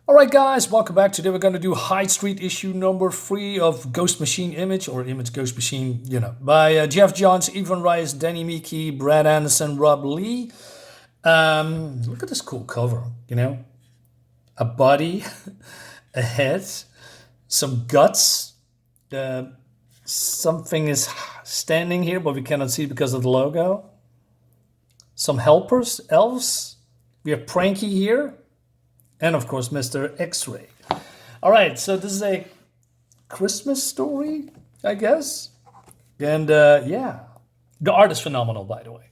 All right, guys, welcome back. Today we're going to do Hyde Street issue number 3 of Ghost Machine Image, or Image Ghost Machine, by Geoff Johns, Ivan Reis, Danny Meeke, Brad Anderson, Rob Lee. Look at this cool cover, a body, a head, some guts. Something is standing here, but we cannot see because of the logo. Some helpers, elves. We have Pranky here. And of course, Mr. X-Ray. All right, so this is a Christmas story, I guess. And yeah, the art is phenomenal, by the way.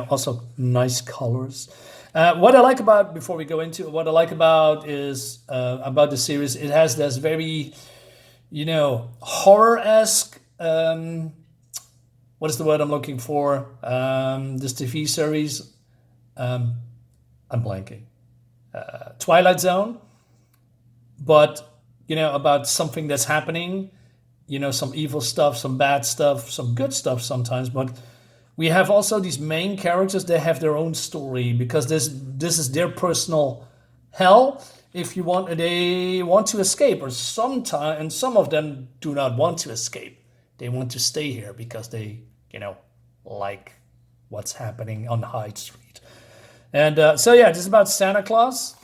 Also nice colors. What I like about, before we go into it, what I like about is, about the series, it has this very, horror-esque, what is the word I'm looking for? This TV series, I'm blanking. Twilight Zone, but about something that's happening, some evil stuff, some bad stuff, some good stuff sometimes, but we have also these main characters. They have their own story because this is their personal hell, if you want. They want to escape, or sometimes, and some of them do not want to escape. They want to stay here because they like what's happening on Hyde Street. And so yeah, this is about Santa Claus,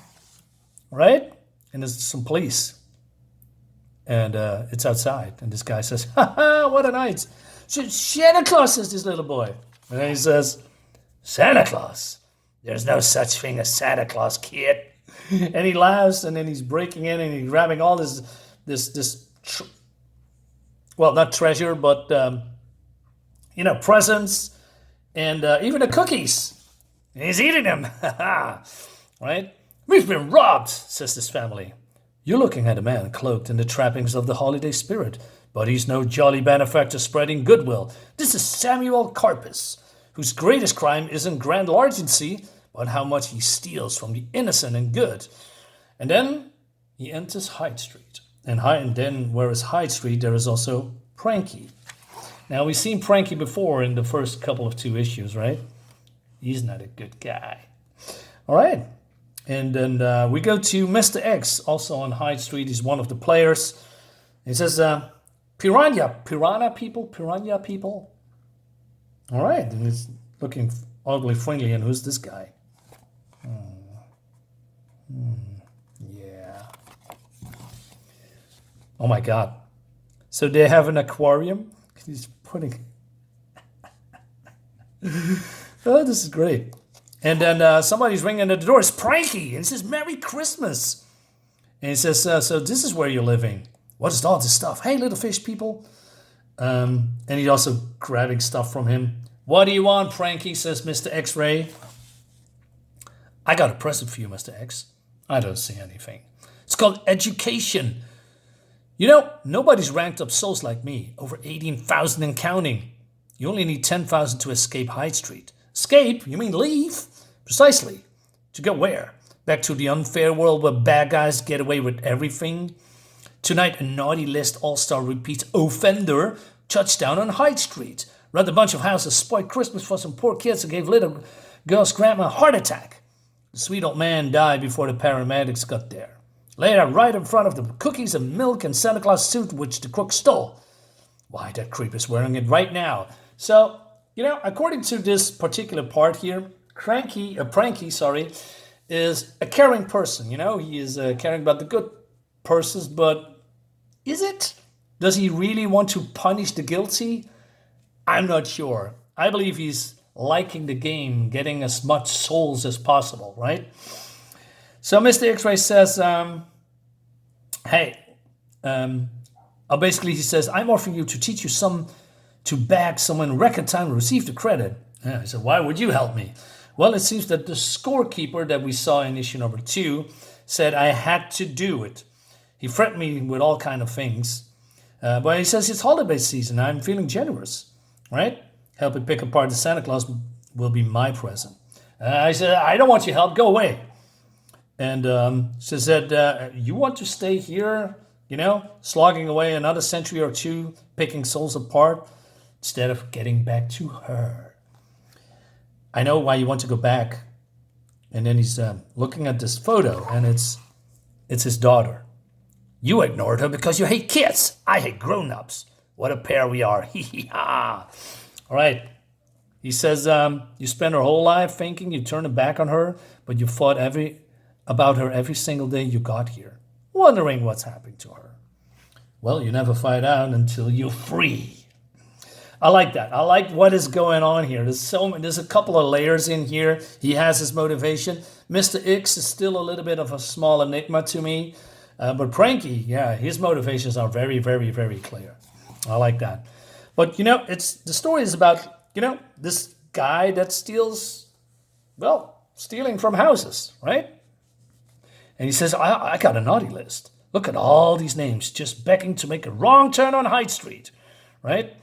right? And there's some police. And it's outside. And this guy says, "Ha ha, what a night. Santa Claus," says this little boy. And then he says, "Santa Claus? There's no such thing as Santa Claus, kid." And he laughs, and then he's breaking in, and he's grabbing all this well, not treasure, but, presents, and even the cookies. And he's eating them, right? "We've been robbed," says this family. "You're looking at a man cloaked in the trappings of the holiday spirit, but he's no jolly benefactor spreading goodwill. This is Samuel Carpus, whose greatest crime isn't grand largency, but how much he steals from the innocent and good." And then he enters Hyde Street. And then, where is Hyde Street, there is also Pranky. Now, we've seen Pranky before in the first couple of 2 issues, right? He's not a good guy. All right. And then we go to Mr. X, also on Hyde Street. He's one of the players. He says, piranha people. All right. And he's looking oddly friendly. And who's this guy? Yeah. Oh, my God. So they have an aquarium. He's putting... Oh, this is great. And then somebody's ringing at the door. It's Pranky. And he says, "Merry Christmas." And he says, "So this is where you're living. What is all this stuff? Hey, little fish people." And he's also grabbing stuff from him. "What do you want, Pranky?" says Mr. X-Ray. "I got a present for you, Mr. X." "I don't see anything." "It's called education. Nobody's ranked up souls like me. Over 18,000 and counting. You only need 10,000 to escape Hyde Street." "Escape? You mean leave?" "Precisely. To go where? Back to the unfair world where bad guys get away with everything? Tonight, a naughty list all-star repeat offender touched down on Hyde Street. Robbed a bunch of houses, spoiled Christmas for some poor kids, and gave little girl's grandma a heart attack. The sweet old man died before the paramedics got there. Later, right in front of the cookies and milk and Santa Claus suit which the crook stole. Why, that creep is wearing it right now." So, according to this particular part here, Pranky, is a caring person. He is caring about the good persons, but is it? Does he really want to punish the guilty? I'm not sure. I believe he's liking the game, getting as much souls as possible, right? So Mr. X-Ray says, basically he says, "I'm offering you to teach you to bag someone in record time and receive the credit." I said, "Why would you help me?" "Well, it seems that the scorekeeper that we saw in issue number 2 said I had to do it. He threatened me with all kind of things. But he says it's holiday season. I'm feeling generous, right? Helping pick apart the Santa Claus will be my present." I said, "I don't want your help. Go away." And she said, "You want to stay here, slogging away another century or 2, picking souls apart, instead of getting back to her. I know why you want to go back." And then he's looking at this photo, and it's It's his daughter. You ignored her because you hate kids. I hate grown-ups. What a pair we are. Hee hee ha. All right. He says, you spent her whole life thinking you turned your back on her, but you fought about her every single day you got here, wondering what's happening to her. Well, you never find out until you're free. I like that. I like what is going on here. There's a couple of layers in here. He has his motivation. Mr. X is still a little bit of a small enigma to me. But Pranky, yeah, his motivations are very, very, very clear. I like that. But, the story is about, this guy that stealing from houses, right? And he says, I got a naughty list. Look at all these names just begging to make a wrong turn on Hyde Street, right?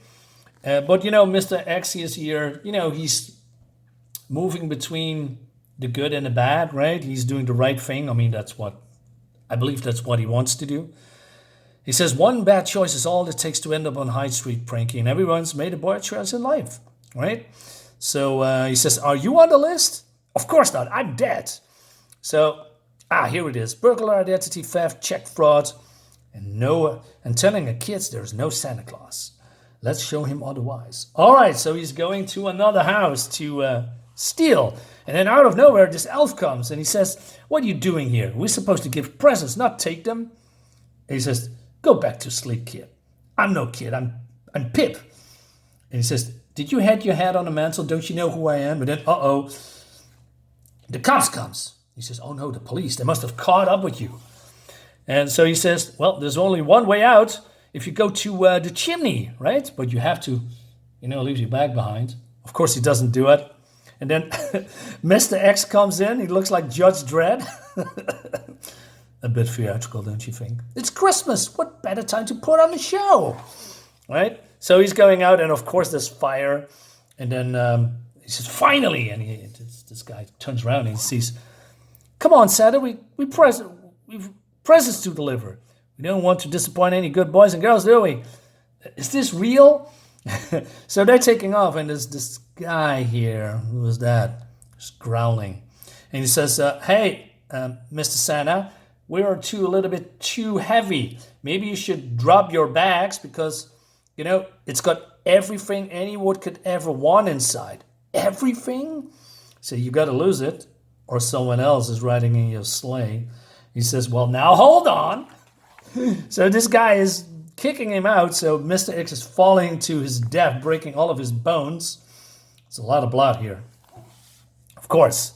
But, Mr. X is here, he's moving between the good and the bad, right? He's doing the right thing. I mean, I believe that's what he wants to do. He says, one bad choice is all it takes to end up on Hyde Street, Pranky, and everyone's made a bad choice in life, right? So he says, are you on the list? Of course not. I'm dead. So, here it is. Burglar, identity theft, check fraud, and telling a kid there's no Santa Claus. Let's show him otherwise. All right, so he's going to another house to steal. And then out of nowhere, this elf comes and he says, what are you doing here? We're supposed to give presents, not take them. And he says, go back to sleep, kid. I'm no kid. I'm Pip. And he says, did you hit your head on the mantle? Don't you know who I am? And then, the cops comes. He says, oh no, the police. They must have caught up with you. And so he says, well, there's only one way out. If you go to the chimney, right? But you have to, leave your bag behind. Of course, he doesn't do it. And then Mr. X comes in. He looks like Judge Dredd. A bit theatrical, don't you think? It's Christmas. What better time to put on a show? Right? So he's going out, and of course there's fire. And then he says, finally. And this guy turns around and he sees, come on, Santa, we've presents to deliver. We don't want to disappoint any good boys and girls, do we? Is this real? So they're taking off, and there's this guy here. Who is that? Just growling. And he says, hey, Mr. Santa, we are a little bit too heavy. Maybe you should drop your bags because, it's got everything any wood could ever want inside. Everything? So you got to lose it, or someone else is riding in your sleigh. He says, well, now hold on. So this guy is kicking him out. So Mr. X is falling to his death, breaking all of his bones. It's a lot of blood here. Of course,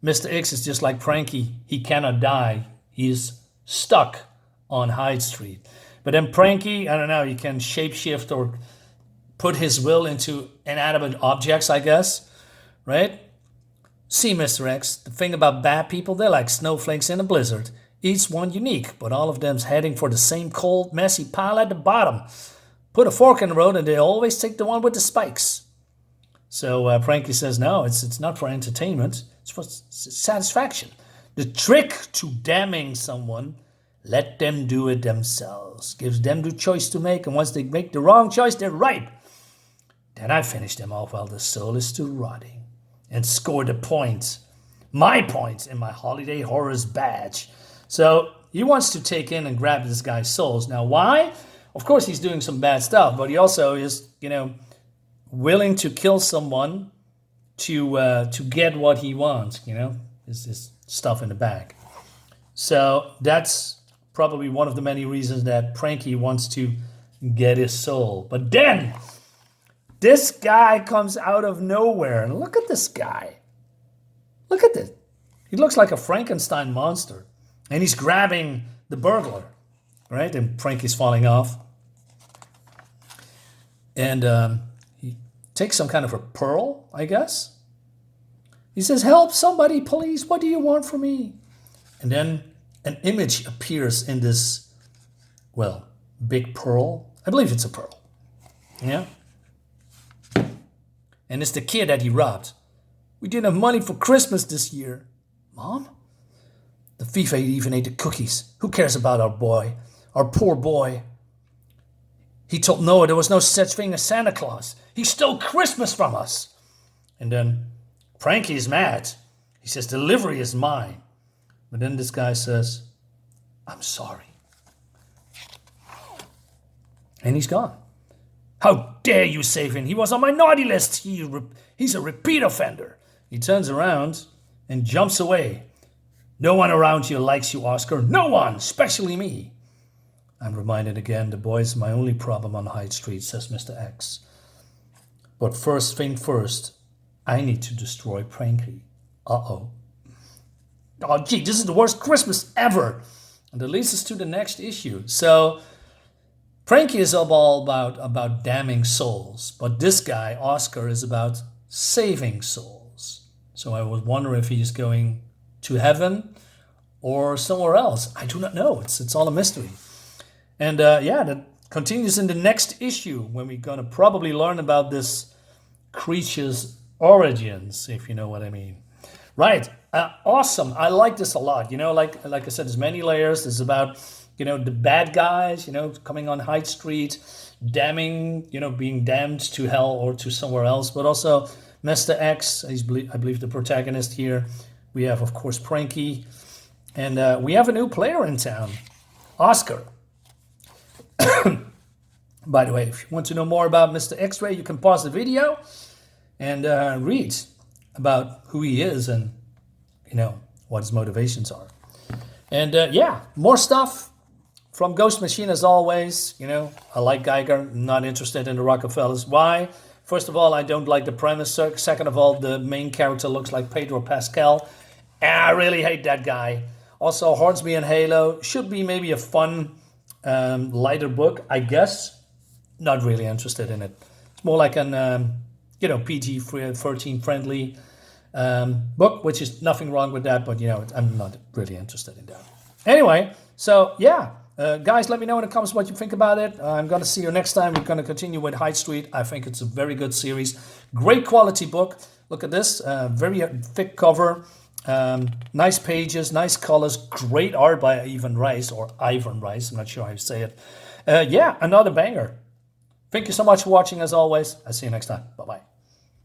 Mr. X is just like Pranky. He cannot die. He is stuck on Hyde Street. But then Pranky, I don't know, he can shapeshift or put his will into inanimate objects, I guess. Right? See, Mr. X, the thing about bad people, they're like snowflakes in a blizzard. Each one unique, but all of them's heading for the same cold, messy pile at the bottom. Put a fork in the road and they always take the one with the spikes. So Pranky says, no, it's not for entertainment. It's for satisfaction. The trick to damning someone, let them do it themselves. Gives them the choice to make, and once they make the wrong choice, they're ripe. Then I finish them off while the soul is still rotting. And score the points. My points in my Holiday Horrors badge. So he wants to take in and grab this guy's souls. Now, why? Of course, he's doing some bad stuff, but he also is, willing to kill someone to get what he wants. Is stuff in the bag. So that's probably one of the many reasons that Pranky wants to get his soul. But then this guy comes out of nowhere, and look at this guy. Look at this. He looks like a Frankenstein monster. And he's grabbing the burglar, right? And Pranky's falling off. And he takes some kind of a pearl, I guess. He says, help somebody, please. What do you want from me? And then an image appears in this, big pearl. I believe it's a pearl. Yeah? And it's the kid that he robbed. We didn't have money for Christmas this year. Mom? The thief even ate the cookies. Who cares about our boy? Our poor boy. He told Noah there was no such thing as Santa Claus. He stole Christmas from us. And then Pranky is mad. He says, delivery is mine. But then this guy says, I'm sorry. And he's gone. How dare you save him? He was on my naughty list. He's a repeat offender. He turns around and jumps away. No one around you likes you, Oscar. No one, especially me. I'm reminded again, the boy's my only problem on Hyde Street, says Mr. X. But first thing first, I need to destroy Pranky. Uh-oh. Oh, gee, this is the worst Christmas ever. And that leads us to the next issue. So, Pranky is all about damning souls. But this guy, Oscar, is about saving souls. So I was wondering if he's going to heaven or somewhere else. I do not know. It's all a mystery. And that continues in the next issue when we're going to probably learn about this creature's origins, if you know what I mean. Right. Awesome. I like this a lot. Like I said, there's many layers. There's about, the bad guys, coming on Hyde Street, damning, being damned to hell or to somewhere else. But also Mr. X, I believe the protagonist here. We have, of course, Pranky. And we have a new player in town, Oscar. By the way, if you want to know more about Mr. X-Ray, you can pause the video and read about who he is and, what his motivations are. And more stuff from Ghost Machine as always. I like Geiger, not interested in the Rockefellers. Why? First of all, I don't like the premise. Second of all, the main character looks like Pedro Pascal. And I really hate that guy. Also, Hornsby and Halo should be maybe a fun, lighter book, I guess. Not really interested in it. It's more like an, PG-13 friendly book, which is nothing wrong with that, but, I'm not really interested in that. Anyway, so, guys, let me know in the comments what you think about it. I'm going to see you next time. We're going to continue with Hyde Street. I think it's a very good series. Great quality book. Look at this. Very thick cover. Nice pages, nice colors, great art by Ivan Reis, or Ivan Reis. I'm not sure how you say it. Another banger. Thank you so much for watching as always. I'll see you next time. Bye-bye.